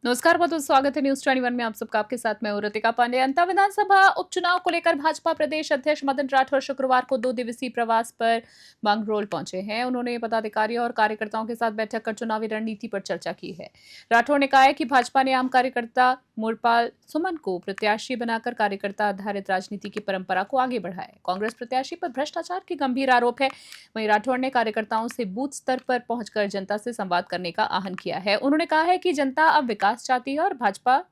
नमस्कार, बहुत बहुत स्वागत है न्यूज 21 में। आप सबका आपके साथ मैं ऋतिका पांडे। अंता विधानसभा उपचुनाव को लेकर भाजपा प्रदेश अध्यक्ष मदन राठौर शुक्रवार को 2 दिवसीय प्रवास पर मंगरोल पहुंचे हैं। उन्होंने पदाधिकारियों और कार्यकर्ताओं के साथ बैठक कर चुनावी रणनीति पर चर्चा की है। राठौर ने कहा है कि भाजपा ने आम कार्यकर्ता मुरपाल सुमन को प्रत्याशी बनाकर कार्यकर्ता आधारित राजनीति की परंपरा को आगे बढ़ाया। कांग्रेस प्रत्याशी पर भ्रष्टाचार के गंभीर आरोप है। वहीं राठौर ने कार्यकर्ताओं से बूथ स्तर पर पहुंचकर जनता से संवाद करने का आह्वान किया है। उन्होंने कहा है कि जनता अब विकास चाहती है और भाजपा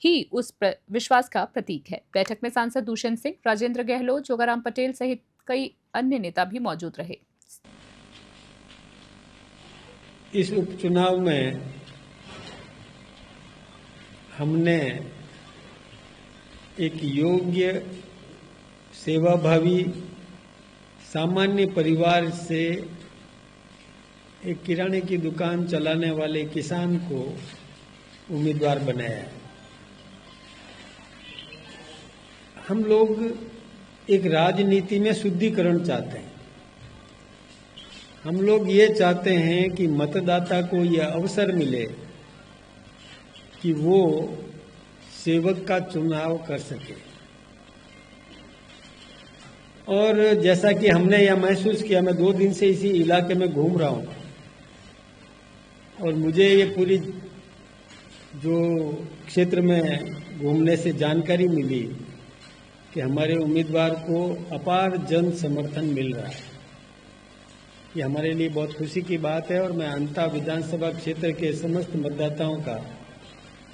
ही उस विश्वास का प्रतीक है। बैठक में सांसद दुष्यंत सिंह, राजेंद्र गहलोत, जोगाराम पटेल सहित कई अन्य नेता भी मौजूद रहे। इस उपचुनाव में हमने एक योग्य, सेवाभावी, सामान्य परिवार से एक किराने की दुकान चलाने वाले किसान को उम्मीदवार बनाया है। हम लोग एक राजनीति में शुद्धिकरण चाहते हैं। हम लोग ये चाहते हैं कि मतदाता को यह अवसर मिले कि वो सेवक का चुनाव कर सके। और जैसा कि हमने यह महसूस किया, मैं 2 दिन से इसी इलाके में घूम रहा हूँ और मुझे ये पूरी जो क्षेत्र में घूमने से जानकारी मिली कि हमारे उम्मीदवार को अपार जन समर्थन मिल रहा है। ये हमारे लिए बहुत खुशी की बात है और मैं अंता विधानसभा क्षेत्र के समस्त मतदाताओं का,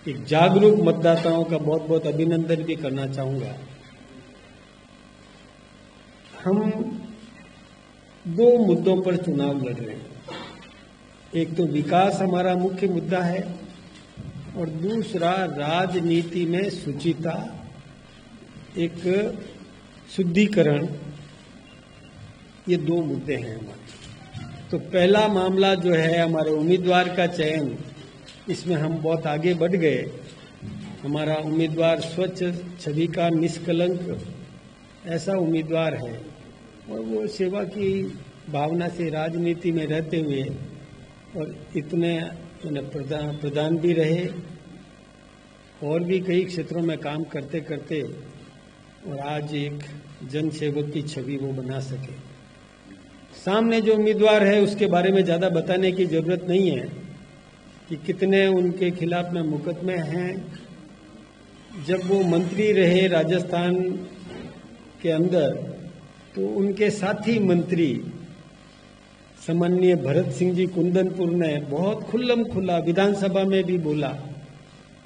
एक जागरूक मतदाताओं का बहुत बहुत अभिनंदन भी करना चाहूँगा। हम 2 मुद्दों पर चुनाव लड़ रहे हैं। एक तो विकास हमारा मुख्य मुद्दा है और दूसरा राजनीति में शुचिता, एक शुद्धिकरण। ये 2 मुद्दे हैं हमारे। तो पहला मामला जो है हमारे उम्मीदवार का चयन, इसमें हम बहुत आगे बढ़ गए। हमारा उम्मीदवार स्वच्छ छवि का, निष्कलंक ऐसा उम्मीदवार है और वो सेवा की भावना से राजनीति में रहते हुए और इतने प्रधान भी रहे और भी कई क्षेत्रों में काम करते करते और आज एक जन सेवक की छवि वो बना सके। सामने जो उम्मीदवार है उसके बारे में ज़्यादा बताने की जरूरत नहीं है कि कितने उनके खिलाफ में मुकदमे हैं। जब वो मंत्री रहे राजस्थान के अंदर तो उनके साथी मंत्री सम्माननीय भरत सिंह जी कुंदनपुर ने बहुत खुल्लम खुला विधानसभा में भी बोला,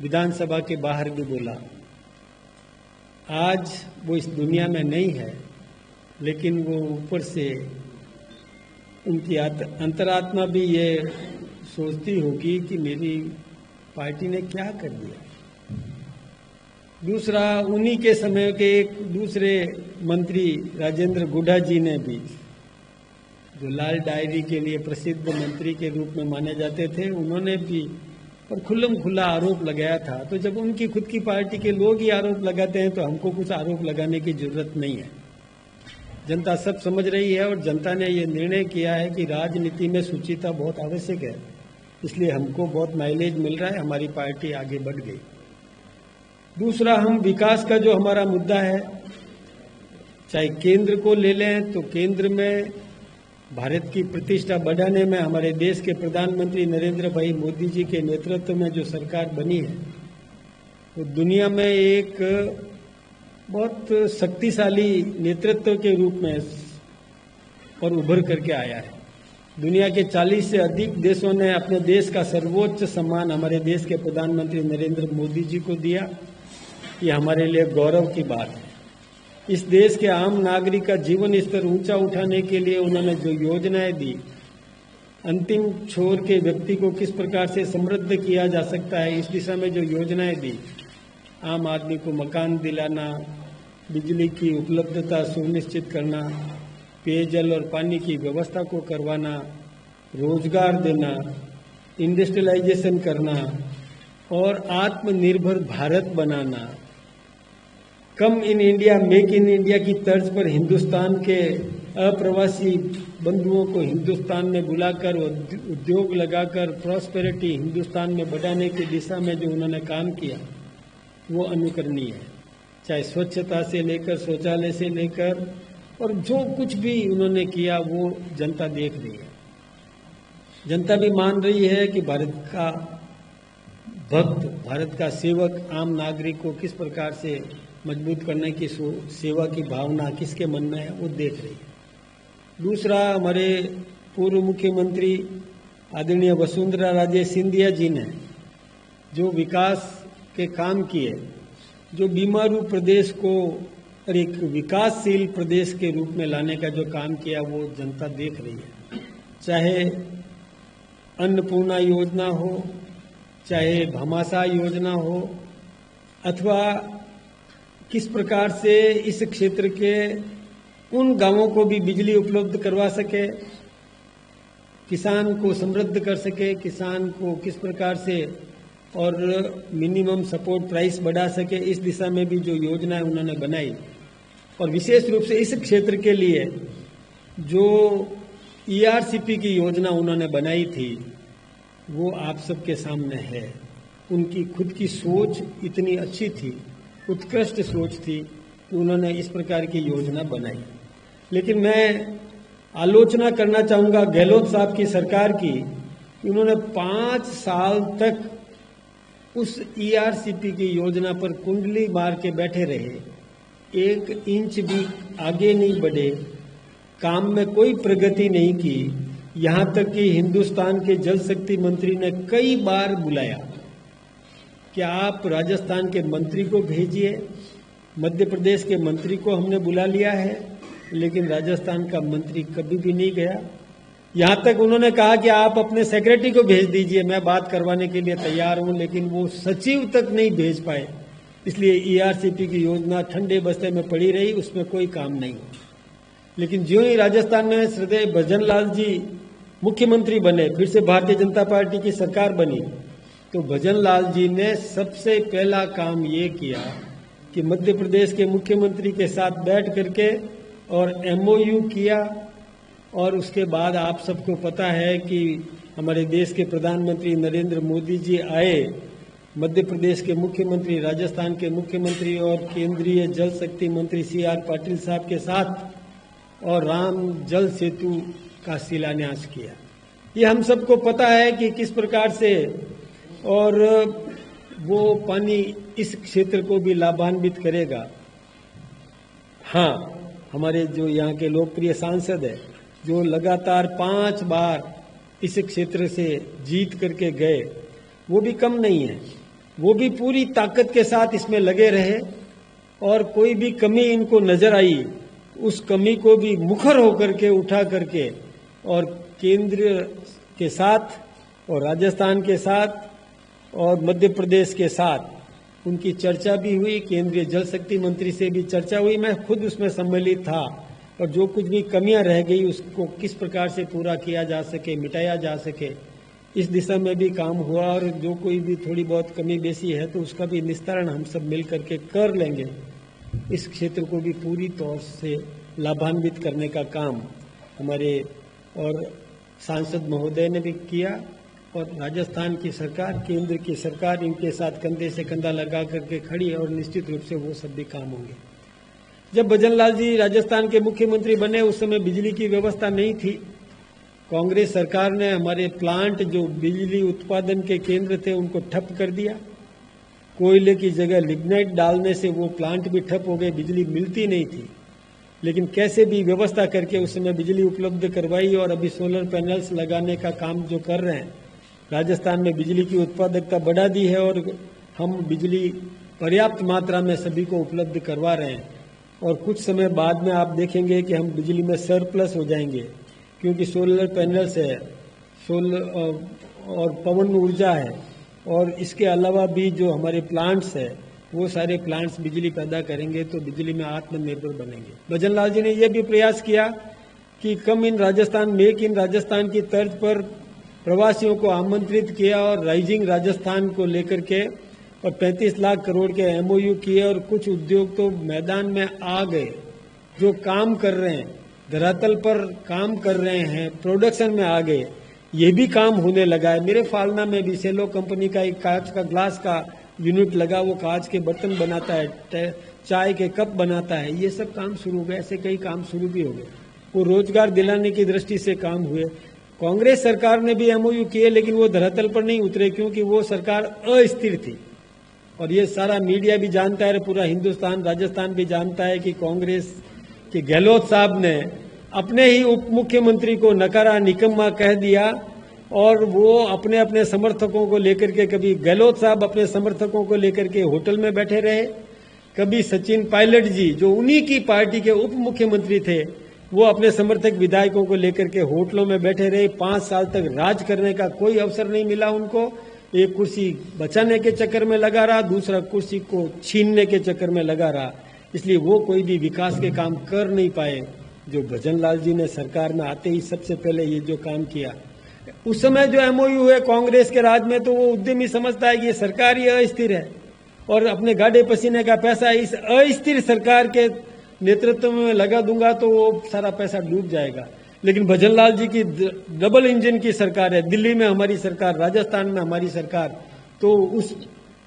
विधानसभा के बाहर भी बोला। आज वो इस दुनिया में नहीं है, लेकिन वो ऊपर से उनकी अंतरात्मा भी ये सोचती होगी कि मेरी पार्टी ने क्या कर दिया। दूसरा, उन्हीं के समय के एक दूसरे मंत्री राजेंद्र गुड्डा जी ने भी, जो लाल डायरी के लिए प्रसिद्ध मंत्री के रूप में माने जाते थे, उन्होंने भी और खुल्लम खुला आरोप लगाया था। तो जब उनकी खुद की पार्टी के लोग ही आरोप लगाते हैं तो हमको कुछ आरोप लगाने की जरूरत नहीं है। जनता सब समझ रही है और जनता ने ये निर्णय किया है कि राजनीति में शुचिता बहुत आवश्यक है। इसलिए हमको बहुत माइलेज मिल रहा है, हमारी पार्टी आगे बढ़ गई। दूसरा, हम विकास का जो हमारा मुद्दा है, चाहे केंद्र को ले लें तो केंद्र में भारत की प्रतिष्ठा बढ़ाने में हमारे देश के प्रधानमंत्री नरेंद्र भाई मोदी जी के नेतृत्व में जो सरकार बनी है वो दुनिया में एक बहुत शक्तिशाली नेतृत्व के रूप में और उभर करके आया है। दुनिया के 40 से अधिक देशों ने अपने देश का सर्वोच्च सम्मान हमारे देश के प्रधानमंत्री नरेंद्र मोदी जी को दिया। ये हमारे लिए गौरव की बात है। इस देश के आम नागरिक का जीवन स्तर ऊंचा उठाने के लिए उन्होंने जो योजनाएं दी, अंतिम छोर के व्यक्ति को किस प्रकार से समृद्ध किया जा सकता है, इस दिशा में जो योजनाएं दी, आम आदमी को मकान दिलाना, बिजली की उपलब्धता सुनिश्चित करना, पेयजल और पानी की व्यवस्था को करवाना, रोजगार देना, इंडस्ट्रियलाइजेशन करना और आत्मनिर्भर भारत बनाना, come in India make in India की तर्ज पर हिंदुस्तान के अप्रवासी बंधुओं को हिंदुस्तान में बुलाकर उद्योग लगाकर प्रॉस्पेरिटी हिंदुस्तान में बढ़ाने की दिशा में जो उन्होंने काम किया वो अनुकरणीय है। चाहे स्वच्छता से लेकर शौचालय से लेकर और जो कुछ भी उन्होंने किया वो जनता देख रही है। जनता भी मान रही है कि भारत का भक्त, भारत का सेवक आम नागरिक को किस प्रकार से मजबूत करने की सेवा की भावना किसके मन में है वो देख रही है। दूसरा, हमारे पूर्व मुख्यमंत्री आदरणीय वसुंधरा राजे सिंधिया जी ने जो विकास के काम किए, जो बीमारू प्रदेश को और एक विकासशील प्रदेश के रूप में लाने का जो काम किया वो जनता देख रही है। चाहे अन्नपूर्णा योजना हो, चाहे भामाशाह योजना हो, अथवा किस प्रकार से इस क्षेत्र के उन गांवों को भी बिजली उपलब्ध करवा सके, किसान को समृद्ध कर सके, किसान को किस प्रकार से और मिनिमम सपोर्ट प्राइस बढ़ा सके, इस दिशा में भी जो योजनाएं उन्होंने बनाई और विशेष रूप से इस क्षेत्र के लिए जो ERCP की योजना उन्होंने बनाई थी वो आप सबके सामने है। उनकी खुद की सोच इतनी अच्छी थी, उत्कृष्ट सोच थी कि उन्होंने इस प्रकार की योजना बनाई। लेकिन मैं आलोचना करना चाहूँगा गहलोत साहब की सरकार की कि उन्होंने 5 साल तक उस ERCP की योजना पर कुंडली मार के बैठे रहे, 1 इंच भी आगे नहीं बढ़े, काम में कोई प्रगति नहीं की। यहाँ तक कि हिंदुस्तान के जल शक्ति मंत्री ने कई बार बुलाया कि आप राजस्थान के मंत्री को भेजिए, मध्य प्रदेश के मंत्री को हमने बुला लिया है, लेकिन राजस्थान का मंत्री कभी भी नहीं गया। यहाँ तक उन्होंने कहा कि आप अपने सेक्रेटरी को भेज दीजिए, मैं बात करवाने के लिए तैयार हूँ, लेकिन वो सचिव तक नहीं भेज पाए। इसलिए ERCP की योजना ठंडे बस्ते में पड़ी रही, उसमें कोई काम नहीं हुआ। लेकिन ज्यों ही राजस्थान में श्रद्धेय भजन लाल जी मुख्यमंत्री बने, फिर से भारतीय जनता पार्टी की सरकार बनी, तो भजन लाल जी ने सबसे पहला काम ये किया कि मध्य प्रदेश के मुख्यमंत्री के साथ बैठ करके और MOU किया। और उसके बाद आप सबको पता है कि हमारे देश के प्रधानमंत्री नरेंद्र मोदी जी आए, मध्य प्रदेश के मुख्यमंत्री, राजस्थान के मुख्यमंत्री और केंद्रीय जल शक्ति मंत्री CR पाटिल साहब के साथ और राम जल सेतु का शिलान्यास किया। ये हम सबको पता है कि किस प्रकार से और वो पानी इस क्षेत्र को भी लाभान्वित करेगा। हाँ, हमारे जो यहाँ के लोकप्रिय सांसद है जो लगातार 5 बार इस क्षेत्र से जीत करके गए, वो भी कम नहीं है, वो भी पूरी ताकत के साथ इसमें लगे रहे और कोई भी कमी इनको नजर आई उस कमी को भी मुखर होकर के उठा करके और केंद्र के साथ और राजस्थान के साथ और मध्य प्रदेश के साथ उनकी चर्चा भी हुई। केंद्रीय जल शक्ति मंत्री से भी चर्चा हुई, मैं खुद उसमें सम्मिलित था। और जो कुछ भी कमियां रह गई उसको किस प्रकार से पूरा किया जा सके, मिटाया जा सके, इस दिशा में भी काम हुआ। और जो कोई भी थोड़ी बहुत कमी बेसी है तो उसका भी निस्तारण हम सब मिल करके कर लेंगे। इस क्षेत्र को भी पूरी तौर से लाभान्वित करने का काम हमारे और सांसद महोदय ने भी किया और राजस्थान की सरकार, केंद्र की सरकार इनके साथ कंधे से कंधा लगा करके खड़ी है और निश्चित रूप से वो सब भी काम होंगे। जब भजन लाल जी राजस्थान के मुख्यमंत्री बने उस समय बिजली की व्यवस्था नहीं थी। कांग्रेस सरकार ने हमारे प्लांट जो बिजली उत्पादन के केंद्र थे उनको ठप कर दिया। कोयले की जगह लिग्नाइट डालने से वो प्लांट भी ठप हो गए, बिजली मिलती नहीं थी। लेकिन कैसे भी व्यवस्था करके उस समय बिजली उपलब्ध करवाई और अभी सोलर पैनल्स लगाने का काम जो कर रहे हैं, राजस्थान में बिजली की उत्पादकता बढ़ा दी है और हम बिजली पर्याप्त मात्रा में सभी को उपलब्ध करवा रहे हैं। और कुछ समय बाद में आप देखेंगे कि हम बिजली में सरप्लस हो जाएंगे, क्योंकि सोलर पैनल्स है, सोलर और पवन ऊर्जा है और इसके अलावा भी जो हमारे प्लांट्स है वो सारे प्लांट्स बिजली पैदा करेंगे तो बिजली में आत्मनिर्भर बनेंगे। भजन लाल जी ने यह भी प्रयास किया कि कम इन राजस्थान, मेक इन राजस्थान की तर्ज पर प्रवासियों को आमंत्रित किया और राइजिंग राजस्थान को लेकर के और 35 लाख करोड़ के MOU किए और कुछ उद्योग तो मैदान में आ गए जो काम कर रहे हैं। धरातल पर काम कर रहे हैं, प्रोडक्शन में आ गए, ये भी काम होने लगा है। मेरे फालना में भी सेलो कंपनी का एक कांच का ग्लास का यूनिट लगा, वो कांच के बर्तन बनाता है, चाय के कप बनाता है, ये सब काम शुरू हो गए। ऐसे कई काम शुरू भी हो गए, वो रोजगार दिलाने की दृष्टि से काम हुए। कांग्रेस सरकार ने भी एमओयू किए, लेकिन वो धरातल पर नहीं उतरे, क्योंकि वो सरकार अस्थिर थी। और ये सारा मीडिया भी जानता है, पूरा हिंदुस्तान, राजस्थान भी जानता है कि कांग्रेस के गहलोत साहब ने अपने ही उप मुख्यमंत्री को नकारा, निकम्मा कह दिया, और वो अपने अपने समर्थकों को लेकर के, कभी गहलोत साहब अपने समर्थकों को लेकर के होटल में बैठे रहे, कभी सचिन पायलट जी जो उन्हीं की पार्टी के उप मुख्यमंत्री थे, वो अपने समर्थक विधायकों को लेकर के होटलों में बैठे रहे। 5 साल तक राज करने का कोई अवसर नहीं मिला उनको। एक कुर्सी बचाने के चक्कर में लगा रहा, दूसरा कुर्सी को छीनने के चक्कर में लगा रहा, इसलिए वो कोई भी विकास के काम कर नहीं पाए। जो भजन लाल जी ने सरकार में आते ही सबसे पहले ये जो काम किया, उस समय जो एमओयू हुए कांग्रेस के राज में, तो वो उद्यमी समझता है कि ये सरकार ही अस्थिर है और अपने गाड़े पसीने का पैसा इस अस्थिर सरकार के नेतृत्व में लगा दूंगा तो वो सारा पैसा डूब जाएगा। लेकिन भजन लाल जी की डबल इंजन की सरकार है, दिल्ली में हमारी सरकार, राजस्थान में हमारी सरकार, तो उस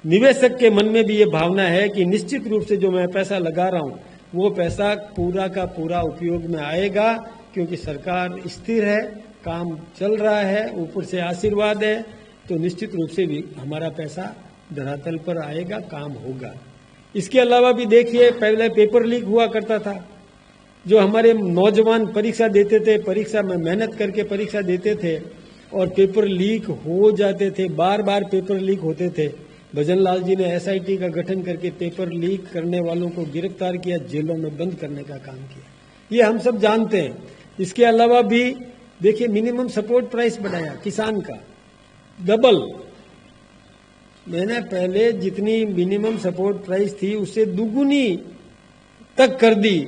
निवेशक के मन में भी ये भावना है कि निश्चित रूप से जो मैं पैसा लगा रहा हूं वो पैसा पूरा का पूरा उपयोग में आएगा, क्योंकि सरकार स्थिर है, काम चल रहा है, ऊपर से आशीर्वाद है, तो निश्चित रूप से भी हमारा पैसा धरातल पर आएगा, काम होगा। इसके अलावा भी देखिए, पहले पेपर लीक हुआ करता था, जो हमारे नौजवान परीक्षा देते थे, परीक्षा में मेहनत करके परीक्षा देते थे और पेपर लीक हो जाते थे, बार बार पेपर लीक होते थे। भजन लाल जी ने एसआईटी का गठन करके पेपर लीक करने वालों को गिरफ्तार किया, जेलों में बंद करने का काम किया, ये हम सब जानते हैं। इसके अलावा भी देखिए, मिनिमम सपोर्ट प्राइस बढ़ाया किसान का, डबल। मैंने पहले जितनी मिनिमम सपोर्ट प्राइस थी उससे दुगुनी तक कर दी।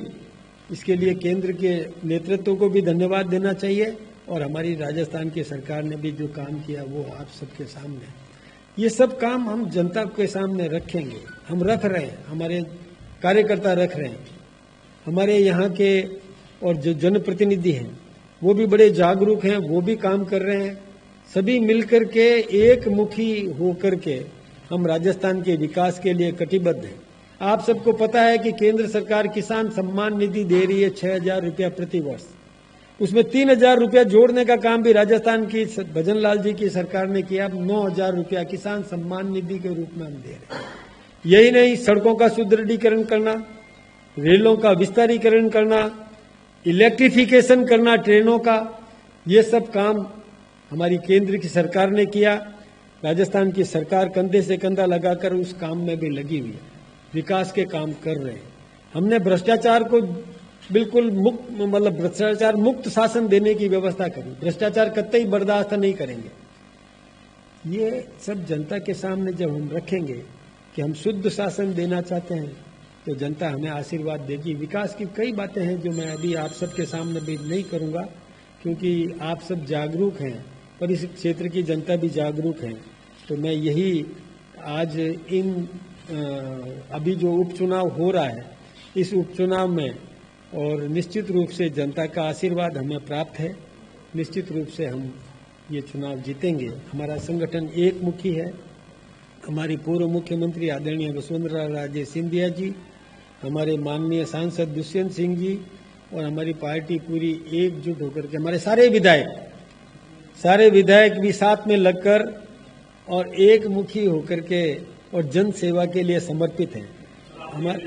इसके लिए केंद्र के नेतृत्व को भी धन्यवाद देना चाहिए, और हमारी राजस्थान की सरकार ने भी जो काम किया वो आप सबके सामने। ये सब काम हम जनता के सामने रखेंगे, हम रख रहे हैं, हमारे कार्यकर्ता रख रहे हैं, हमारे यहाँ के और जो जनप्रतिनिधि हैं वो भी बड़े जागरूक हैं, वो भी काम कर रहे हैं। सभी मिलकर के एक मुखी होकर के हम राजस्थान के विकास के लिए कटिबद्ध हैं। आप सबको पता है कि केंद्र सरकार किसान सम्मान निधि दे रही है 6,000 रुपया प्रति वर्ष, उसमें 3,000 रुपया जोड़ने का काम भी राजस्थान की भजन लाल जी की सरकार ने किया। 9,000 रुपया किसान सम्मान निधि के रूप में हम दे रहे हैं। यही नहीं, सड़कों का सुदृढ़ीकरण करना, रेलों का विस्तारीकरण करना, इलेक्ट्रिफिकेशन करना ट्रेनों का, ये सब काम हमारी केंद्र की सरकार ने किया। राजस्थान की सरकार कंधे से कंधा लगाकर उस काम में भी लगी हुई है, विकास के काम कर रहे हैं। हमने भ्रष्टाचार को बिल्कुल मुक्त, मतलब भ्रष्टाचार मुक्त शासन देने की व्यवस्था करी, भ्रष्टाचार कतई बर्दाश्त नहीं करेंगे। ये सब जनता के सामने जब हम रखेंगे कि हम शुद्ध शासन देना चाहते हैं, तो जनता हमें आशीर्वाद देगी। विकास की कई बातें हैं जो मैं अभी आप सबके सामने भी नहीं करूंगा, क्योंकि आप सब जागरूक हैं और इस क्षेत्र की जनता भी जागरूक है। तो मैं यही आज इन अभी जो उपचुनाव हो रहा है, इस उपचुनाव में, और निश्चित रूप से जनता का आशीर्वाद हमें प्राप्त है, निश्चित रूप से हम ये चुनाव जीतेंगे। हमारा संगठन एक मुखी है। हमारी पूर्व मुख्यमंत्री आदरणीय वसुंधरा राजे सिंधिया जी, हमारे माननीय सांसद दुष्यंत सिंह जी और हमारी पार्टी पूरी एकजुट होकर के, हमारे सारे विधायक भी साथ में लगकर और एक मुखी होकर के और जन सेवा के लिए समर्पित हैं। हमारे